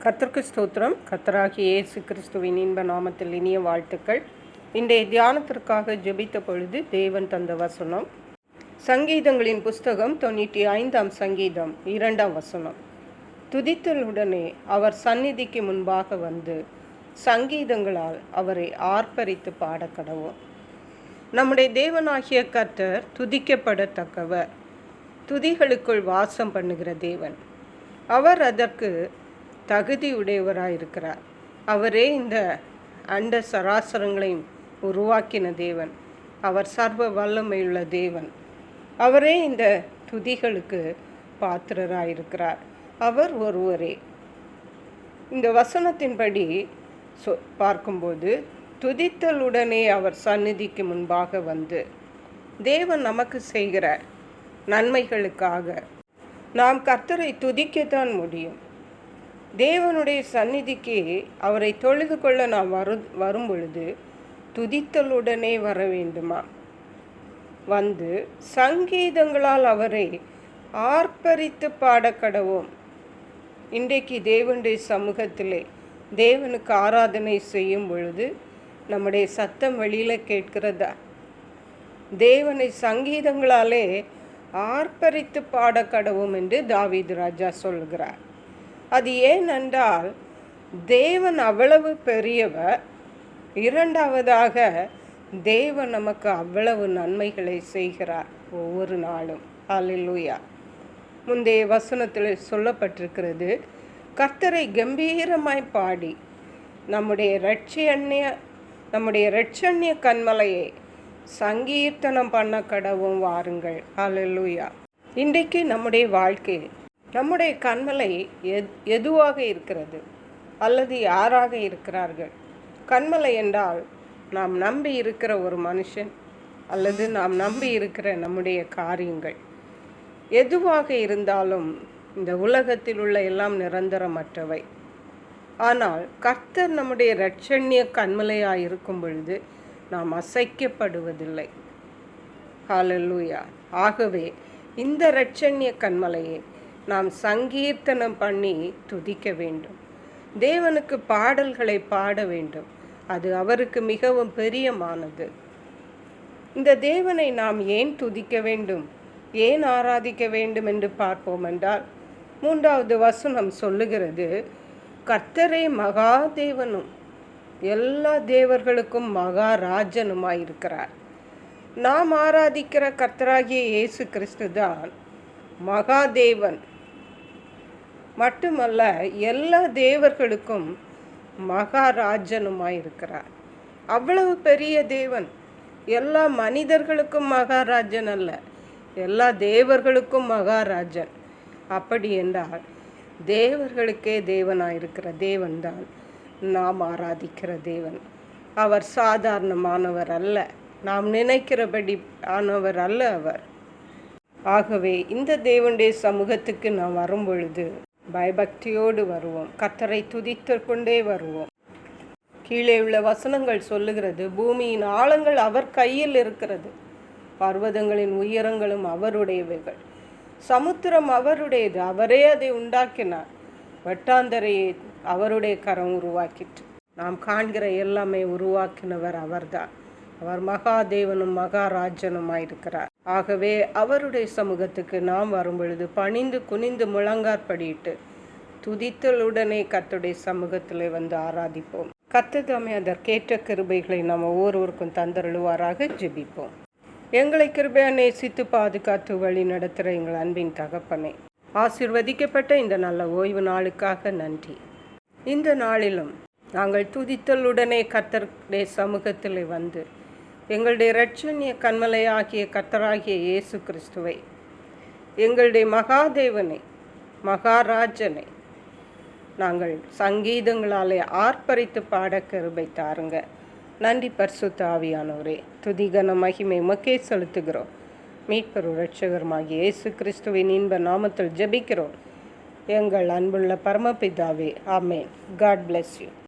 கர்த்தருக்கு ஸ்தோத்திரம். கர்த்தராகிய இயேசு கிறிஸ்துவின் இன்ப நாமத்தில் இனிய வாழ்த்துக்கள். இன்றைய தியானத்திற்காக ஜெபித்த பொழுது தேவன் தந்த வசனம் சங்கீதங்களின் புஸ்தகம் 95ஆம் சங்கீதம் 2ஆம் வசனம். துதித்தலுடனே அவர் சந்நிதிக்கு முன்பாக வந்து சங்கீதங்களால் அவரை ஆர்ப்பரித்து பாடக்கடவோம். நம்முடைய தேவனாகிய கர்த்தர் துதிக்கப்படத்தக்கவர். துதிகளுக்குள் வாசம் பண்ணுகிற தேவன். அவர் அதற்கு தகுதியுடையவராயிருக்கிறார். அவரே இந்த அண்ட சராசரங்களையும் உருவாக்கின தேவன். அவர் சர்வ வல்லமையுள்ள தேவன். அவரே இந்த துதிகளுக்கு பாத்திரராயிருக்கிறார். அவர் ஒருவரே. இந்த வசனத்தின்படி பார்க்கும்போது துதித்தலுடனே அவர் சந்நிதிக்கு முன்பாக வந்து தேவன் நமக்கு செய்கிற நன்மைகளுக்காக நாம் கர்த்தரை துதிக்கத்தான் முடியும். தேவனுடைய சந்நிதிக்கு அவரை தொழுது கொள்ள நாம் வரும் பொழுது துதித்தலுடனே வர வேண்டுமா? வந்து சங்கீதங்களால் அவரை ஆர்ப்பரித்து பாடக்கடவோம். இன்றைக்கு தேவனுடைய சமூகத்திலே தேவனுக்கு ஆராதனை செய்யும் பொழுது நம்முடைய சத்தம் வெளியில் கேட்கிறதா? தேவனை சங்கீதங்களாலே ஆர்ப்பரித்து பாடக்கடவோம் என்று தாவீது ராஜா சொல்கிறார். அது ஏனென்றால் தேவன் அவ்வளவு பெரியவர். இரண்டாவதாக தேவன் நமக்கு அவ்வளவு நன்மைகளை செய்கிறார் ஒவ்வொரு நாளும். அல்லேலூயா. முந்தைய வசனத்தில் சொல்லப்பட்டிருக்கிறது, கர்த்தரை கம்பீரமாய் பாடி நம்முடைய இரட்சண்ய கன்மலையை சங்கீர்த்தனம் பண்ண கடவும் வாருங்கள். அல்லேலூயா. இன்றைக்கு நம்முடைய வாழ்க்கை, நம்முடைய கன்மலை எதுவாக இருக்கிறது அல்லது யாராக இருக்கிறார்கள்? கன்மலை என்றால் நாம் நம்பி இருக்கிற ஒரு மனுஷன் அல்லது நாம் நம்பி இருக்கிற நம்முடைய காரியங்கள். எதுவாக இருந்தாலும் இந்த உலகத்தில் உள்ள எல்லாம் நிரந்தரமற்றவை. ஆனால் கர்த்தர் நம்முடைய இரட்சண்ய கன்மலையாக இருக்கும் பொழுது நாம் அசைக்கப்படுவதில்லை. ஹல்லேலூயா. ஆகவே இந்த இரட்சண்ய கன்மலையை நாம் சங்கீர்த்தனம் பண்ணி துதிக்க வேண்டும். தேவனுக்கு பாடல்களை பாட வேண்டும். அது அவருக்கு மிகவும் பிரியமானது. இந்த தேவனை நாம் ஏன் துதிக்க வேண்டும், ஏன் ஆராதிக்க வேண்டும் என்று பார்ப்போம் என்றால், 3வது வசனம் சொல்லுகிறது, கர்த்தரே மகாதேவனும் எல்லா தேவர்களுக்கும் மகாராஜனுமாயிருக்கிறார். நாம் ஆராதிக்கிற கர்த்தராகிய இயேசு கிறிஸ்து தான் மகாதேவன். மட்டுமல்ல, எல்லா தேவர்களுக்கும் மகாராஜனுமாயிருக்கிறார். அவ்வளவு பெரிய தேவன். எல்லா மனிதர்களுக்கும் மகாராஜன் அல்ல, எல்லா தேவர்களுக்கும் மகாராஜன். அப்படி என்றால் தேவர்களுக்கே தேவனாயிருக்கிற தேவன்தான் நாம் ஆராதிக்கிற தேவன். அவர் சாதாரணமானவர் அல்ல, நாம் நினைக்கிறபடி ஆனவர் அல்ல அவர். ஆகவே இந்த தேவனுடைய சமூகத்துக்கு நாம் வரும் பொழுது பயபக்தியோடு வருவோம். கர்த்தரை துதித்து கொண்டே வருவோம். கீழே உள்ள வசனங்கள் சொல்லுகிறது, பூமியின் ஆழங்கள் அவர் கையில் இருக்கிறது, பர்வதங்களின் உயரங்களும் அவருடையவைகள், சமுத்திரம் அவருடையது, அவரே அதை உண்டாக்கினார், வட்டாந்தரையை அவருடைய கரம் உருவாக்கிற்று. நாம் காண்கிற எல்லாமே உருவாக்கினவர் அவர்தான். அவர் மகாதேவனும் மகாராஜனுமாயிருக்கிறார். ஆகவே அவருடைய சமூகத்துக்கு நாம் வரும் பொழுது பணிந்து குனிந்து முழங்காற்படியிட்டு துதித்தலுடனே கர்த்தருடைய சமூகத்தில் வந்து ஆராதிப்போம். கர்த்தர் தாமே அதற்கேற்ற கிருபைகளை நாம் ஒவ்வொருவருக்கும் தந்தருளுவாராக. ஜெபிப்போம். எங்களை கிருபையா நேசித்து பாதுகாத்து வழி நடத்துகிற எங்கள் அன்பின் தகப்பனே, ஆசீர்வதிக்கப்பட்ட இந்த நல்ல ஓய்வு நாளுக்காக நன்றி. இந்த நாளிலும் நாங்கள் துதித்தலுடனே கர்த்தருடைய சமூகத்தில் வந்து எங்களுடைய இரட்சண்ய கன்மலையாகிய கர்த்தராகிய இயேசு கிறிஸ்துவை, எங்களுடைய மகாதேவனை, மகாராஜனை நாங்கள் சங்கீதங்களாலே ஆர்ப்பரித்து பாட கிருபை தாருங்க. நன்றி பரிசுத்த ஆவியானவரே. துதிகன மகிமை உமக்கே செலுத்துகிறோம். மீட்பர் இரட்சகருமாகிய இயேசு கிறிஸ்துவின் இன்ப நாமத்தில் ஜெபிக்கிறோம் எங்கள் அன்புள்ள பரமபிதாவே. ஆமேன். God bless you.